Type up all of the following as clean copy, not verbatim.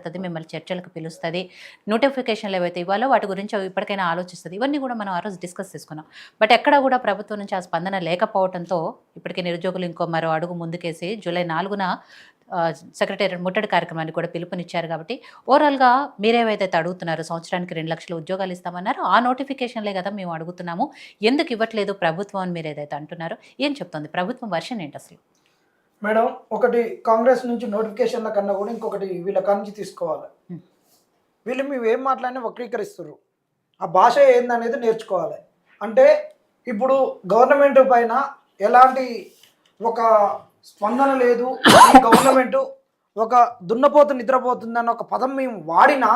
మాట్లాడుతుంది, మిమ్మల్ని చర్చలకు పిలుస్తుంది, నోటిఫికేషన్లు ఏవైతే ఇవ్వాలో వాటి గురించి ఇప్పటికైనా ఆలోచిస్తుంది. ఇవన్నీ కూడా మనం ఆ రోజు డిస్కస్ చేసుకున్నాం. బట్ ఎక్కడ కూడా ప్రభుత్వం నుంచి ఆ స్పందన లేకపోవడంతో ఇప్పటికే నిరుద్యోగులు ఇంకో మరో అడుగు ముందుకేసి జూలై 4న సెక్రటేరియట్ ముట్టడి కార్యక్రమాన్ని కూడా పిలుపునిచ్చారు. కాబట్టి ఓవరాల్గా మీరేవైతే అడుగుతున్నారో సంవత్సరానికి 2 లక్షల ఉద్యోగాలు ఇస్తామన్నారు, ఆ నోటిఫికేషన్లే కదా మేము అడుగుతున్నాము, ఎందుకు ఇవ్వట్లేదు ప్రభుత్వం అని మీరు ఏదైతే అంటున్నారో ఏం చెప్తుంది ప్రభుత్వం వర్షన్ ఏంటి అసలు? మేడం, ఒకటి కాంగ్రెస్ నుంచి నోటిఫికేషన్ల కన్నా కూడా ఇంకొకటి వీళ్ళ నుంచి తీసుకోవాలి. వీళ్ళు మేము ఏం మాట్లాడినా వక్రీకరిస్తారు. ఆ భాష ఏందనేది నేర్చుకోవాలి. అంటే ఇప్పుడు గవర్నమెంట్ పైన ఎలాంటి ఒక స్పందన లేదు, ఈ గవర్నమెంట్ ఒక దున్నపోతు నిద్రపోతుందన్న ఒక పదం మేము వాడినా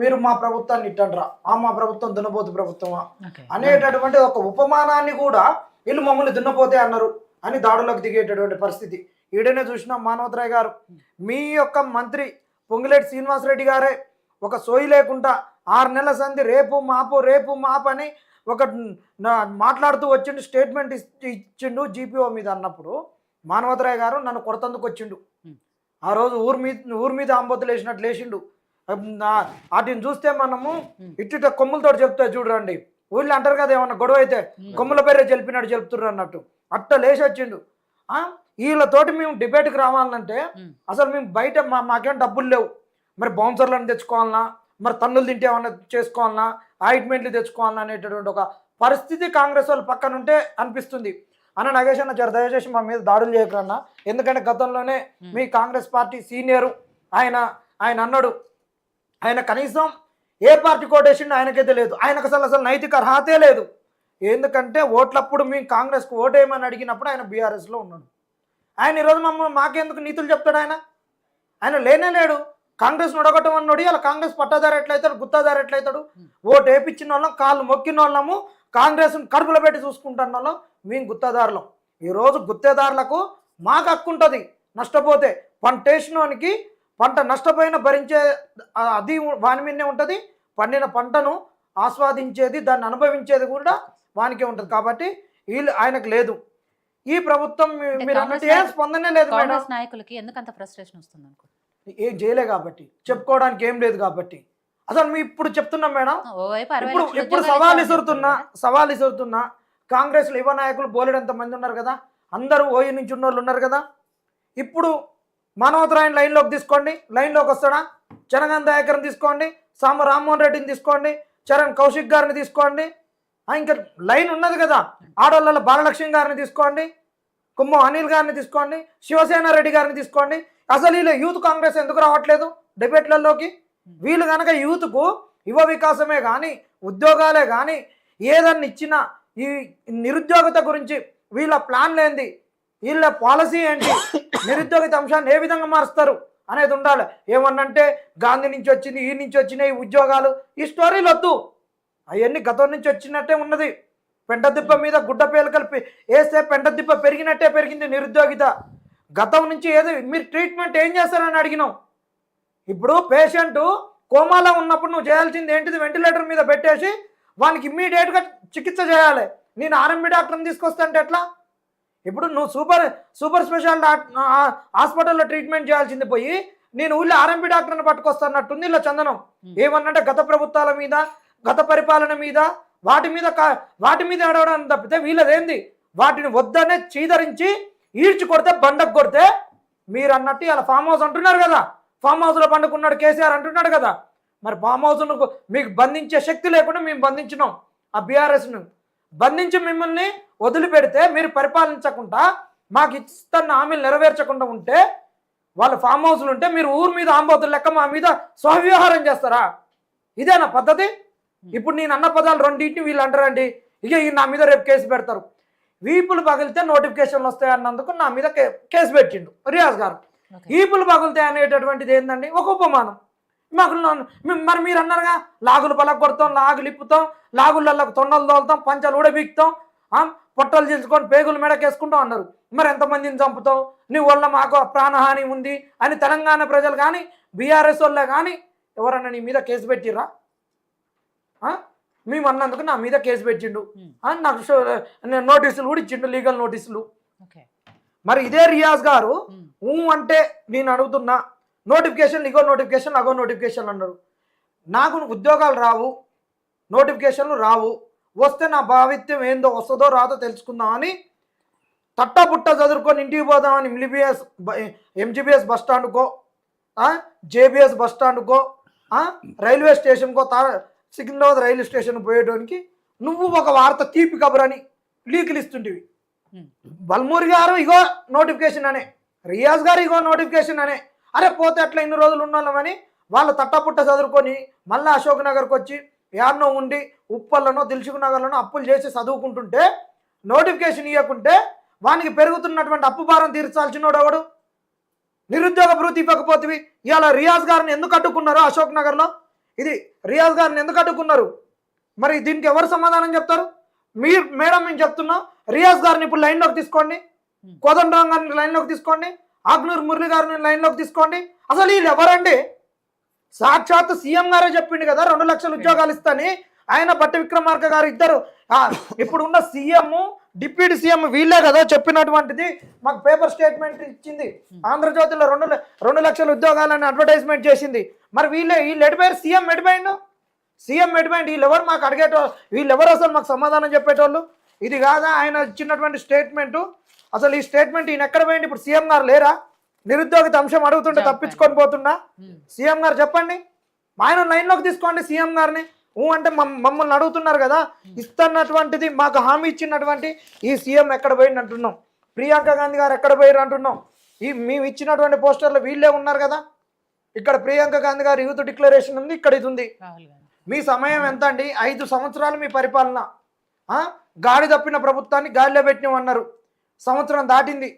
మీరు మా ప్రభుత్వాన్ని ఇట్టండ్రా, మా ప్రభుత్వం దున్నపోతు ప్రభుత్వమా అనేటటువంటి ఒక ఉపమానాన్ని కూడా వీళ్ళు మమ్మల్ని దున్నపోతే అన్నారు అని దాడులకు దిగేటటువంటి పరిస్థితి ఈడనే చూసినాం. మానవతరాయ్ గారు, మీ యొక్క మంత్రి పొంగిలేటి శ్రీనివాసరెడ్డి గారే ఒక సోయి లేకుండా 6 నెలల సంధి రేపు మాపు అని ఒక మాట్లాడుతూ వచ్చిండు, స్టేట్మెంట్ ఇచ్చిండు జీపీఓ మీద అన్నప్పుడు మానవతరాయ్ గారు నన్ను కొడతందుకు వచ్చిండు. ఆ రోజు ఊరి మీద ఆంబోతులు వేసినట్లు వేసిండు. వాటిని చూస్తే మనము ఇట్ట కొమ్ములతో చెప్తా చూడండి, ఊళ్ళో అంటారు కదా ఏమన్నా గొడవ అయితే కొమ్ముల పేరే తెలిపినట్టు చెప్తున్నారు అన్నట్టు అట్ట లేచి వచ్చిండు. వీళ్ళతోటి మేము డిబేట్కి రావాలంటే అసలు మేము బయట మాకేం డబ్బులు లేవు, మరి బౌన్సర్లను తెచ్చుకోవాలన్నా, మరి తన్నులు తింటే ఏమన్నా చేసుకోవాలన్నా, ఆయింట్మెంట్లు తెచ్చుకోవాలన్నా అనేటటువంటి ఒక పరిస్థితి కాంగ్రెస్ వాళ్ళు పక్కన ఉంటే అనిపిస్తుంది. అన్న నాగేష్ అన్న జర దయచేసి మా మీద దాడులు చేయకరన్నా, ఎందుకంటే గతంలోనే మీ కాంగ్రెస్ పార్టీ సీనియరు ఆయన అన్నాడు, ఆయన కనీసం ఏ పార్టీ కోటేసిండో ఆయనకైతే లేదు, ఆయనకు అసలు నైతిక అర్హతే లేదు. ఎందుకంటే ఓట్లప్పుడు మేము కాంగ్రెస్కు ఓటేయమని అడిగినప్పుడు ఆయన బీఆర్ఎస్లో ఉన్నాడు. ఆయన ఈరోజు మాకెందుకు నీతులు చెప్తాడు? ఆయన లేనే లేడు. కాంగ్రెస్ నొడగొట్టమన్నాడు, అలా కాంగ్రెస్ పట్టాదారు ఎట్లయితాడు, గుత్తాదారు ఎట్లయితాడు? ఓటు వేయించిన వాళ్ళం, కాళ్ళు మొక్కిన వాళ్ళము, కాంగ్రెస్ కడుపులో పెట్టి చూసుకుంటున్న వాళ్ళం మేము గుత్తదారులం. ఈరోజు గుత్తేదారులకు మాకు హక్కు ఉంటుంది. నష్టపోతే పంటేసినోనికి పంట నష్టపోయిన భరించే అది వాని మీదనే ఉంటుంది, పండిన పంటను ఆస్వాదించేది దాన్ని అనుభవించేది కూడా వానికే ఉంటుంది. కాబట్టి వీళ్ళు ఆయనకు లేదు. ఈ ప్రభుత్వం మీరు అన్నట్టు ఏం స్పందనే లేదు. నాయకులకి ఎందుకంత ఫ్రస్ట్రేషన్ వస్తుంది అనుకో, ఏం చేయలే కాబట్టి, చెప్పుకోవడానికి ఏం లేదు కాబట్టి. అసలు మీ ఇప్పుడు చెప్తున్నాం మేడం, ఇప్పుడు సవాల్ ఇసురుతున్నా కాంగ్రెస్లో యువ నాయకులు బోలెడంత మంది ఉన్నారు కదా, అందరూ ఓయి నుంచి ఉన్న వాళ్ళు ఉన్నారు కదా. ఇప్పుడు మానవతరాయని లైన్లోకి తీసుకోండి, లైన్లోకి వస్తాడా? జనగణ్ దయాకర్ని తీసుకోండి, సామ రామ్మోహన్ రెడ్డిని తీసుకోండి, చరణ్ కౌశిక్ గారిని తీసుకోండి, ఇంకా లైన్ ఉన్నది కదా. ఆడోళ్ళ బాలలక్ష్మి గారిని తీసుకోండి, కుమ్మం అనిల్ గారిని తీసుకోండి, శివసేన రెడ్డి గారిని తీసుకోండి. అసలు వీళ్ళు యూత్ కాంగ్రెస్ ఎందుకు రావట్లేదు డిబేట్లలోకి? వీళ్ళు కనుక యూత్కు యువ వికాసమే కానీ ఉద్యోగాలే కానీ ఏదన్నా ఇచ్చినా ఈ నిరుద్యోగత గురించి వీళ్ళ ప్లాన్ లేనిది, వీళ్ళ పాలసీ ఏంటి, నిరుద్యోగిత అంశాన్ని ఏ విధంగా మారుస్తారు అనేది ఉండాలి. ఏమన్నంటే గాంధీ నుంచి వచ్చింది, ఈ నుంచి వచ్చినాయి ఉద్యోగాలు, ఈ స్టోరీలు వద్దు. అవన్నీ గతం నుంచి వచ్చినట్టే ఉన్నది. పెంటదిప్ప మీద గుడ్డ పేలకలు వేస్తే పెంటదిప్ప పెరిగినట్టే పెరిగింది నిరుద్యోగిత. గతం నుంచి ఏదో మీరు ట్రీట్మెంట్ ఏం చేస్తారని అడిగినాం. ఇప్పుడు పేషెంట్ కోమాలో ఉన్నప్పుడు నువ్వు చేయాల్సింది ఏంటిది? వెంటిలేటర్ మీద పెట్టేసి వానికి ఇమ్మీడియట్గా చికిత్స చేయాలి. నేను ఆర్ఎంబి డాక్టర్ని తీసుకొస్తాంటే ఎట్లా? ఇప్పుడు నువ్వు సూపర్ స్పెషాలిటీ హాస్పిటల్లో ట్రీట్మెంట్ చేయాల్సింది పోయి నేను ఊళ్ళో ఆర్ఎంబి డాక్టర్ని పట్టుకొస్తానట్టుంది ఇలా చందనం. ఏమన్నంటే గత ప్రభుత్వాల మీద, గత పరిపాలన మీద, వాటి మీద అడవడానికి తప్పితే వీళ్ళదేంది? వాటిని వద్దనే చీదరించి ఈడ్చి కొడితే బండకు కొడితే మీరు అన్నట్టు ఇలా ఫామ్ హౌస్ అంటున్నారు కదా, ఫామ్ హౌస్లో పండుకున్నాడు కేసీఆర్ అంటున్నాడు కదా. మరి ఫామ్ హౌస్ను మీకు బంధించే శక్తి లేకుండా మేము బంధించినాం. ఆ బీఆర్ఎస్ను బంధించి మిమ్మల్ని వదిలిపెడితే మీరు పరిపాలించకుండా మాకు ఇస్తున్న హామీలు నెరవేర్చకుండా ఉంటే వాళ్ళ ఫామ్ హౌస్లు ఉంటే మీరు ఊరి మీద ఆంబోతులు లెక్క మా మీద స్వవ్యవహారం చేస్తారా? ఇదేనా పద్ధతి? ఇప్పుడు నేను అన్న పదాలు రెండింటిని వీళ్ళు అంటారండి, ఇక నా మీద రేపు కేసు పెడతారు. వీపులు పగిలితే నోటిఫికేషన్లు వస్తాయన్నందుకు నా మీద కేసు పెట్టిండు రియాజ్ గారు. వీపులు పగులుతాయి అనేటటువంటిది ఏంటండి? ఒక ఉపమానం. మాకు మరి మీరు అన్నారుగా లాగులు పలక కొడతాం, లాగులు ఇప్పుతాం, లాగుళ్ళకు తొండలు తోలుతాం, పంచాలు ఊడబీక్తాం, పొట్టలు చీల్చుకొని పేగులు మెడకేసుకుంటాం అన్నారు. మరి ఎంతమందిని చంపుతావు? నీ వల్ల మాకు ప్రాణహాని ఉంది అని తెలంగాణ ప్రజలు కానీ బీఆర్ఎస్ వాళ్ళే కానీ ఎవరన్నా నీ మీద కేసు పెట్టిర్రా? మేము అన్నందుకు నా మీద కేసు పెట్టిండు, నాకు నోటీసులు కూడా ఇచ్చిండు, లీగల్ నోటీసులు. మరి ఇదే రియాజ్ గారు అంటే నేను అడుగుతున్నా, నోటిఫికేషన్లు ఇగో నోటిఫికేషన్ అగో నోటిఫికేషన్ అన్నారు. నాకు ఉద్యోగాలు రావు, నోటిఫికేషన్లు రావు, వస్తే నా భావిత్యం ఏందో వస్తుందో రాదో తెలుసుకుందామని తట్టబుట్ట చదువుకొని ఇంటికి పోదామని ఎంజీబీఎస్ బస్ స్టాండ్కో, జేబీఎస్ బస్ స్టాండ్కో, రైల్వే స్టేషన్కో, సికింద్రాబాద్ రైల్వే స్టేషన్ పోయేటానికి నువ్వు ఒక వార్త తీపి కబురని లీకులు ఇస్తుంటివి. బల్మూరి గారు ఇగో నోటిఫికేషన్ అనే, రియాజ్ గారు ఇగో నోటిఫికేషన్ అనే, అరే పోతే అట్లా ఇన్ని రోజులు ఉన్నామని వాళ్ళు తట్టపుట్ట చదువుకొని మళ్ళీ అశోక్ నగర్కి వచ్చి యాడ్నో ఉండి ఉప్పల్లోనో దిల్సుఖ్ నగర్లోనో అప్పులు చేసి చదువుకుంటుంటే నోటిఫికేషన్ ఇవ్వకుంటే వానికి పెరుగుతున్నటువంటి అప్పు భారం తీర్చాల్సినోడు ఎవడు? నిరుద్యోగ భృతి ఇవ్వకపోతే ఇవాళ రియాజ్ గారిని ఎందుకు అడ్డుకున్నారు? అశోక్ నగర్లో ఇది రియాజ్ గారిని ఎందుకు అడ్డుకున్నారు? మరి దీనికి ఎవరు సమాధానం చెప్తారు? మేడం మేము చెప్తున్నాం, రియాజ్ గారిని ఇప్పుడు లైన్లోకి తీసుకోండి, కోదండరాం గారిని లైన్లోకి తీసుకోండి, ఆగ్నూర్ మురళి గారిని లైన్లోకి తీసుకోండి. అసలు వీళ్ళు ఎవరండి? సాక్షాత్ సీఎం గారే చెప్పిండు కదా 2 లక్షల ఉద్యోగాలు ఇస్తాని. ఆయన బట్టి విక్రమార్క గారు ఇద్దరు ఇప్పుడు ఉన్న సీఎం డిప్యూటీ సీఎం వీళ్ళే కదా చెప్పినటువంటిది. మాకు పేపర్ స్టేట్మెంట్ ఇచ్చింది, ఆంధ్రజ్యోతిలో 2 లక్షల ఉద్యోగాలని అడ్వర్టైజ్మెంట్ చేసింది. మరి వీళ్ళు ఎడిపోయారు, సీఎం ఎడిపోయిండు, సీఎం ఎడిపోయింది. వీళ్ళెవరు మాకు అడిగేటోళ్ళు? వీళ్ళెవరు అసలు మాకు సమాధానం చెప్పేటోళ్ళు? ఇది కాదా ఆయన ఇచ్చినటువంటి స్టేట్మెంటు? అసలు ఈ స్టేట్మెంట్ ఈయన ఎక్కడ పోయింది? ఇప్పుడు సీఎం గారు లేరా? నిరుద్యోగిత అంశం అడుగుతుంటే తప్పించుకొని పోతున్నా. సీఎం గారు చెప్పండి, ఆయన లైన్లోకి తీసుకోండి సీఎం గారిని. అంటే మమ్మల్ని అడుగుతున్నారు కదా, ఇస్తున్నటువంటిది మాకు హామీ ఇచ్చినటువంటి ఈ సీఎం ఎక్కడ పోయింది అంటున్నాం. ప్రియాంక గాంధీ గారు ఎక్కడ పోయారు అంటున్నాం. మేము ఇచ్చినటువంటి పోస్టర్లు వీళ్ళే ఉన్నారు కదా. ఇక్కడ ప్రియాంక గాంధీ గారు యూత్ డిక్లరేషన్ ఉంది, ఇక్కడ ఇది ఉంది. మీ సమయం ఎంత అండి? 5 సంవత్సరాలు మీ పరిపాలన. గాడి తప్పిన ప్రభుత్వాన్ని గాలిలో పెట్టినామన్నారు. సంవత్సరం దాటింది,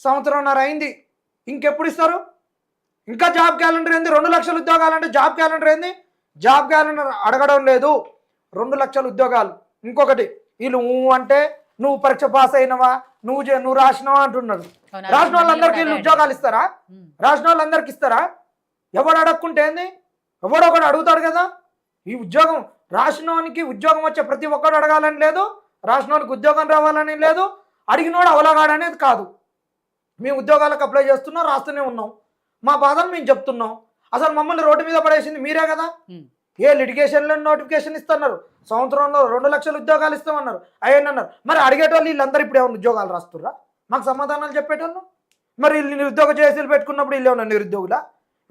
సంవత్సరంన్నర అయింది. ఇంకెప్పుడు ఇస్తారు? ఇంకా జాబ్ క్యాలెండర్ ఏంది? 2 లక్షల ఉద్యోగాలు అంటే జాబ్ క్యాలెండర్ ఏంది? జాబ్ క్యాలెండర్ అడగడం లేదు. 2 లక్షల ఉద్యోగాలు. ఇంకొకటి వీళ్ళు అంటే నువ్వు పరీక్ష పాస్ అయినవా, నువ్వు రాసినవా అంటున్నారు. రాసిన వాళ్ళందరికీ వీళ్ళు ఉద్యోగాలు ఇస్తారా? రాసిన వాళ్ళందరికీ ఇస్తారా? ఎవడు అడగకుంటే ఏంది? ఎవడో ఒకడు అడుగుతాడు కదా. ఈ ఉద్యోగం రాసినోనికి ఉద్యోగం వచ్చే ప్రతి ఒక్కడు అడగాలని లేదు, రాసినోనికి ఉద్యోగం రావాలని లేదు, అడిగినోడు అవలగాడనేది కాదు. మేము ఉద్యోగాలకు అప్లై చేస్తున్నాం, రాస్తూనే ఉన్నాం, మా బాధలు మేము చెప్తున్నాం. అసలు మమ్మల్ని రోడ్డు మీద పడేసింది మీరే కదా. ఏ లిటిగేషన్లో నోటిఫికేషన్ ఇస్తున్నారు, సంవత్సరంలో 2 లక్షల ఉద్యోగాలు ఇస్తామన్నారు, అయ్యన్నారు. మరి అడిగేటోళ్ళు వీళ్ళందరూ ఇప్పుడు ఏమన్నా ఉద్యోగాలు రాస్తుర్రా? మాకు సమాధానాలు చెప్పేటోళ్ళు. మరి వీళ్ళు నిరుద్యోగ చేసీలు పెట్టుకున్నప్పుడు వీళ్ళు ఏమన్నా నిరుద్యోగులా?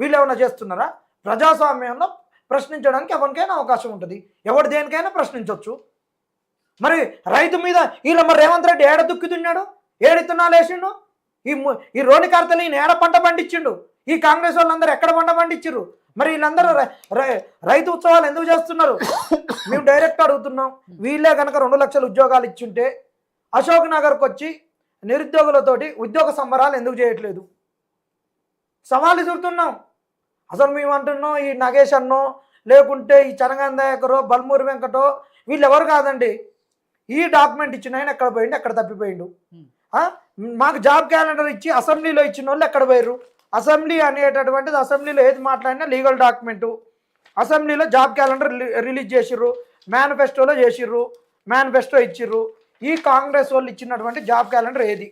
వీళ్ళు ఏమన్నా చేస్తున్నారా? ప్రజాస్వామ్యంలో ప్రశ్నించడానికి ఎవరికైనా అవకాశం ఉంటుంది, ఎవరు దేనికైనా ప్రశ్నించవచ్చు. మరి రైతు మీద వీళ్ళ మరి రేవంత్ రెడ్డి ఏడ దుక్కితున్నాడు, ఏడిత్తనాలు వేసిండు? ఈ రోని కార్తలు ఈయన ఏడ పంట పండించిండు? ఈ కాంగ్రెస్ వాళ్ళందరూ ఎక్కడ పంట పండించారు? మరి వీళ్ళందరూ రైతు ఉత్సవాలు ఎందుకు చేస్తున్నారు? మేము డైరెక్ట్ అడుగుతున్నాం. వీళ్ళే కనుక 2 లక్షల ఉద్యోగాలు ఇచ్చుంటే అశోక్ నగర్కి వచ్చి నిరుద్యోగులతోటి ఉద్యోగ సంబరాలు ఎందుకు చేయట్లేదు? సవాలు చూస్తున్నాం. అసలు మేము అంటున్నాం ఈ నగేష్ అన్నో లేకుంటే ఈ చనగాన్ దయాకరో బల్మూరి వెంకటో వీళ్ళు ఎవరు కాదండి. ఈ డాక్యుమెంట్ ఇచ్చిన ఆయన ఎక్కడ పోయిండు, ఎక్కడ తప్పిపోయిండు? మాకు జాబ్ క్యాలెండర్ ఇచ్చి అసెంబ్లీలో ఇచ్చిన వాళ్ళు ఎక్కడ పోయారు? అసెంబ్లీ అనేటటువంటిది అసెంబ్లీలో ఏది మాట్లాడినా లీగల్ డాక్యుమెంటు. అసెంబ్లీలో జాబ్ క్యాలెండర్ రిలీజ్ చేసిర్రు, మేనిఫెస్టోలో చేసిర్రు, మేనిఫెస్టో ఇచ్చిర్రు. ఈ కాంగ్రెస్ వాళ్ళు ఇచ్చినటువంటి జాబ్ క్యాలెండర్ ఏది?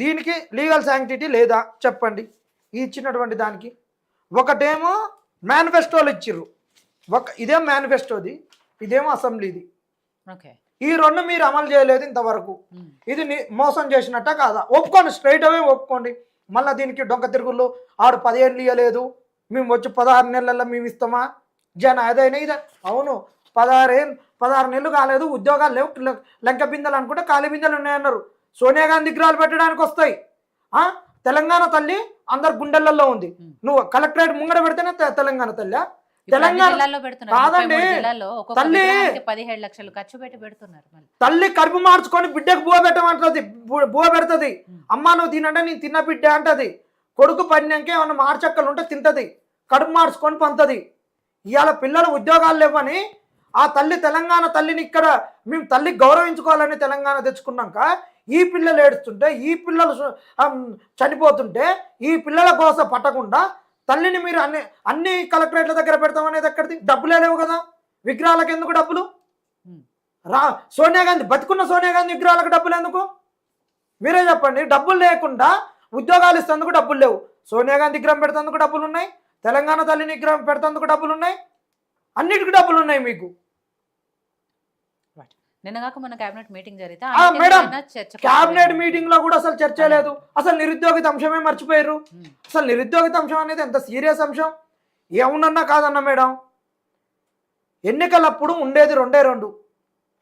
దీనికి లీగల్ శాంక్టిటీ లేదా చెప్పండి? ఈ ఇచ్చినటువంటి దానికి ఒకటేమో మేనిఫెస్టోలు ఇచ్చిర్రు, ఇదేమో మేనిఫెస్టోది, ఇదేమో అసెంబ్లీది. ఈ 2 మీరు అమలు చేయలేదు ఇంతవరకు. ఇది మోసం చేసినట్ట కాదా? ఒప్పుకోండి, స్ట్రైట్ అవే ఒప్పుకోండి. మళ్ళీ దీనికి డొంక తిరుగుళ్ళు ఆడు 10 ఏళ్ళు ఇవ్వలేదు, మేము వచ్చి 16 నెలల్లో మేము ఇస్తామా అదైనా ఇది? అవును, 16 నెలలు కాలేదు, ఉద్యోగాలు లేవు, లెంక బిందెలు అనుకుంటే ఖాళీ బిందెలు ఉన్నాయన్నారు. సోనియా గాంధీ విగ్రహాలు పెట్టడానికి వస్తాయి. తెలంగాణ తల్లి అందరు గుండెలలో ఉంది. నువ్వు కలెక్టరేట్ ముంగడ పెడితేనే తెలంగాణ తల్లి. తెలంగాణ కాదండి, తల్లి 17 లక్షలు ఖర్చు పెట్టి పెడుతున్నారు. తల్లి కడుపు మార్చుకొని బిడ్డకు బువ పెట్టమంటది, బువ పెడుతుంది. అమ్మ నువ్వు తినంటే నేను తిన్న బిడ్డ అంటది. కొడుకు పడినాక ఏమన్నా మార్చక్కలు ఉంటే తింటది, కడుపు మార్చుకొని పంతది. ఇవాళ పిల్లలు ఉద్యోగాలు లేవని ఆ తల్లి తెలంగాణ తల్లిని ఇక్కడ మేము తల్లి గౌరవించుకోవాలని తెలంగాణ తెచ్చుకున్నాక ఈ పిల్లలు ఏడుస్తుంటే, ఈ పిల్లలు చనిపోతుంటే ఈ పిల్లల కోసం పట్టకుండా తల్లిని మీరు అన్ని కలెక్టరేట్ల దగ్గర పెడతామనేది ఎక్కడిది? డబ్బులే లేవు కదా విగ్రహాలకు. ఎందుకు డబ్బులు? సోనియా గాంధీ బతుకున్న సోనియా గాంధీ విగ్రహాలకు డబ్బులు ఎందుకు? మీరే చెప్పండి. డబ్బులు లేకుండా ఉద్యోగాలు ఇస్తేందుకు డబ్బులు లేవు. సోనియా గాంధీ విగ్రహం పెడతందుకు డబ్బులు ఉన్నాయి, తెలంగాణ తల్లిని విగ్రహం పెడతందుకు డబ్బులు ఉన్నాయి, అన్నిటికీ డబ్బులు ఉన్నాయి మీకు. నిన్నగాక మన కేబినెట్ మీటింగ్ జరిగితే మేడం కేబినెట్ మీటింగ్ లో కూడా అసలు చర్చ లేదు. అసలు నిరుద్యోగిత అంశమే మర్చిపోయారు. అసలు నిరుద్యోగిత అంశం అనేది ఎంత సీరియస్ అంశం. ఏమున్నా కాదన్న మేడం, ఎన్నికలప్పుడు ఉండేది రెండే రెండు,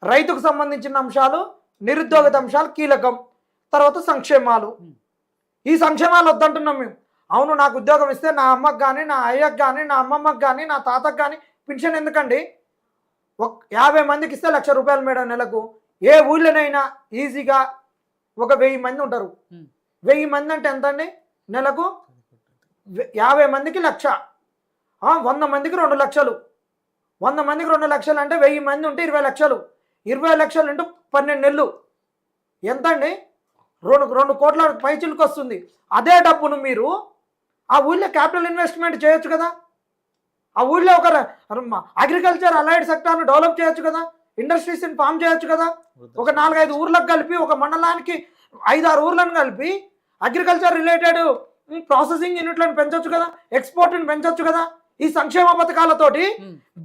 రైతుకు సంబంధించిన అంశాలు, నిరుద్యోగిత అంశాలు కీలకం, తర్వాత సంక్షేమాలు. ఈ సంక్షేమాలు వద్దంటున్నాం మేము. అవును, నాకు ఉద్యోగం ఇస్తే నా అమ్మకు కానీ, నా అయ్యకు కానీ, నా అమ్మమ్మకి కానీ, నా తాతకు కానీ పెన్షన్ ఎందుకండి? 50 మందికి ఇస్తే 1,00,000 రూపాయలు మేడం నెలకు. ఏ ఊళ్ళోనైనా ఈజీగా 1000 మంది ఉంటారు. 1000 మంది అంటే ఎంత అండి నెలకు? 50 మందికి 1,00,000, 100 మందికి 2 లక్షలు. 100 మందికి 2 లక్షలు అంటే 1000 మంది ఉంటే 20 లక్షలు. 20 లక్షలు ఇంటూ 12 నెలలు ఎంత అండి? 2 కోట్ల పైచిలకు వస్తుంది. అదే డబ్బును మీరు ఆ ఊళ్ళో క్యాపిటల్ ఇన్వెస్ట్మెంట్ చేయొచ్చు కదా. ఆ ఊళ్ళో ఒక అగ్రికల్చర్ అలైడ్ సెక్టార్ను డెవలప్ చేయొచ్చు కదా, ఇండస్ట్రీస్ని ఫామ్ చేయొచ్చు కదా. ఒక 4-5 ఊర్లకు కలిపి, ఒక మండలానికి 5-6 ఊర్లను కలిపి అగ్రికల్చర్ రిలేటెడ్ ప్రాసెసింగ్ యూనిట్లను పెంచొచ్చు కదా, ఎక్స్పోర్ట్ని పెంచొచ్చు కదా. ఈ సంక్షేమ పథకాలతోటి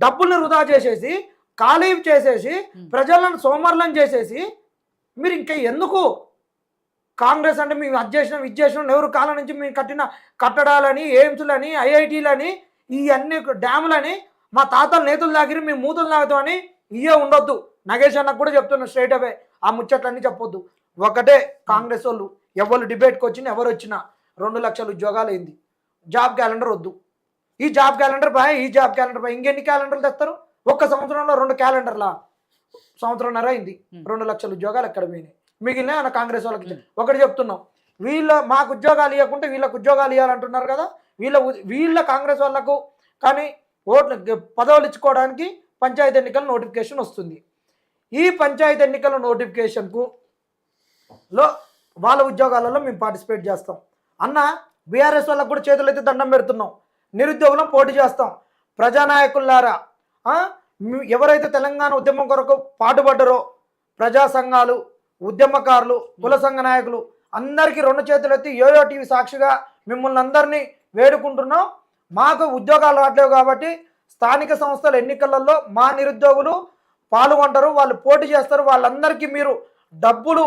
డబ్బుల్ని వృధా చేసేసి, ఖాళీ చేసేసి, ప్రజలను సోమర్లను చేసేసి మీరు ఇంకా ఎందుకు? కాంగ్రెస్ అంటే మేము అది చేసినాం నెహ్రూ కాలం నుంచి మేము కట్టిన కట్టడాలని, ఎయిమ్స్లని, ఐఐటీలని, ఈ అన్ని డ్యాములని మా తాతల నేతలు తాగిరి, మేము మూతలు తాగుతామని ఇవే ఉండొద్దు. నగేష్ అన్నకు కూడా చెప్తున్నా స్ట్రైట్ అవే, ఆ ముచ్చట్లన్నీ చెప్పొద్దు. ఒకటే కాంగ్రెస్ వాళ్ళు ఎవరు డిబేట్కి వచ్చినా, ఎవరు వచ్చినా 2 లక్షల ఉద్యోగాలు అయింది. జాబ్ క్యాలెండర్ వద్దు. ఈ జాబ్ క్యాలెండర్ బాయ్, ఈ జాబ్ క్యాలెండర్ బాయ్, ఇంకెన్ని క్యాలెండర్లు తెస్తారు? ఒక్క సంవత్సరంలో 2 క్యాలెండర్లా? సంవత్సరంన్నర అయింది, 2 లక్షల ఉద్యోగాలు ఎక్కడ పోయినాయి? మిగిలిన మన కాంగ్రెస్ వాళ్ళకి ఒకటి చెప్తున్నాం, మాకు ఉద్యోగాలు ఇవ్వకుంటే వీళ్ళకు ఉద్యోగాలు ఇవ్వాలంటున్నారు కదా. వీళ్ళ కాంగ్రెస్ వాళ్ళకు కానీ పదవులు ఇచ్చుకోవడానికి పంచాయతీ ఎన్నికల నోటిఫికేషన్ వస్తుంది. ఈ పంచాయతీ ఎన్నికల నోటిఫికేషన్కు వాళ్ళ ఉద్యోగాలలో మేము పార్టిసిపేట్ చేస్తాం అన్న. బీఆర్ఎస్ వాళ్ళకు కూడా చేతులు అయితే దండం పెడుతున్నాం. నిరుద్యోగులం పోటీ చేస్తాం. ప్రజానాయకులారా, ఎవరైతే తెలంగాణ ఉద్యమం కొరకు పాటుపడ్డారో, ప్రజా సంఘాలు, ఉద్యమకారులు, కుల సంఘ నాయకులు అందరికీ 2 చేతులు ఎత్తి యోయో టీవీ సాక్షిగా మిమ్మల్ని అందరినీ వేడుకుంటున్నాం. మాకు ఉద్యోగాలు రావట్లేవు కాబట్టి స్థానిక సంస్థల ఎన్నికలలో మా నిరుద్యోగులు పాల్గొంటారు, వాళ్ళు పోటీ చేస్తారు. వాళ్ళందరికీ మీరు డబ్బులు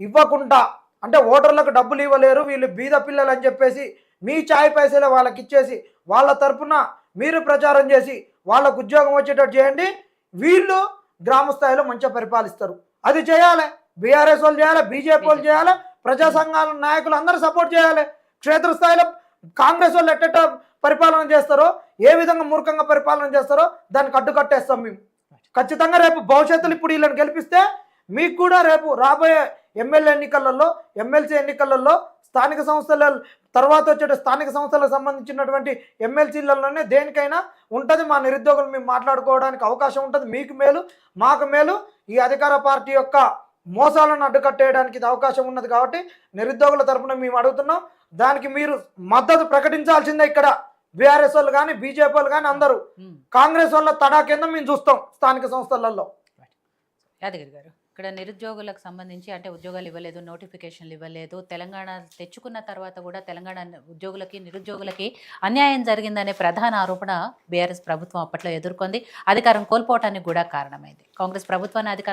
ఇవ్వకుండా, అంటే ఓటర్లకు డబ్బులు ఇవ్వలేరు, వీళ్ళు బీద పిల్లలు అని చెప్పేసి మీ చాయ్ పైసలే వాళ్ళకి ఇచ్చేసి వాళ్ళ తరపున మీరు ప్రచారం చేసి వాళ్ళకు ఉద్యోగం వచ్చేటట్టు చేయండి. వీళ్ళు గ్రామ స్థాయిలో మంచిగా పరిపాలిస్తారు. అది చేయాలి. బీఆర్ఎస్ వాళ్ళు చేయాలి, బీజేపీ వాళ్ళు చేయాలి, ప్రజా సంఘాల నాయకులు అందరూ సపోర్ట్ చేయాలి. క్షేత్రస్థాయిలో కాంగ్రెస్ వాళ్ళు ఎట్ట పరిపాలన చేస్తారో, ఏ విధంగా మూర్ఖంగా పరిపాలన చేస్తారో దానికి అడ్డుకట్టేస్తాం మేము ఖచ్చితంగా. రేపు భవిష్యత్తులో ఇప్పుడు వీళ్ళని గెలిపిస్తే మీకు కూడా రేపు రాబోయే ఎమ్మెల్యే ఎన్నికలలో, ఎమ్మెల్సీ ఎన్నికలలో, స్థానిక సంస్థల తర్వాత వచ్చే స్థానిక సంస్థలకు సంబంధించినటువంటి ఎమ్మెల్సీలలోనే దేనికైనా ఉంటుంది. మా నిరుద్యోగులు మేము మాట్లాడుకోవడానికి అవకాశం ఉంటుంది. మీకు మేలు, మాకు మేలు. ఈ అధికార పార్టీ యొక్క మోసాలను అడ్డుకట్టేయడానికి ఇది అవకాశం ఉన్నది. కాబట్టి నిరుద్యోగుల తరఫున మేము అడుగుతున్నాం, దానికి మీరు మద్దతు ప్రకటించాల్సిందే. ఇక్కడ బీఆర్ఎస్ వాళ్ళు కానీ, బీజేపీ వాళ్ళు కానీ అందరూ, కాంగ్రెస్ వాళ్ళ తడా కింద మేము చూస్తాం స్థానిక సంస్థలలో. యాదగిరి గారు, ఇక్కడ నిరుద్యోగులకు సంబంధించి అంటే ఉద్యోగాలు ఇవ్వలేదు, నోటిఫికేషన్లు ఇవ్వలేదు, తెలంగాణ తెచ్చుకున్న తర్వాత కూడా తెలంగాణ ఉద్యోగులకి, నిరుద్యోగులకి అన్యాయం జరిగిందనే ప్రధాన ఆరోపణ బీఆర్ఎస్ ప్రభుత్వం అప్పట్లో ఎదుర్కొంది. అధికారం కోల్పోవటానికి కూడా కారణమైంది. కాంగ్రెస్ ప్రభుత్వాన్ని అధికారం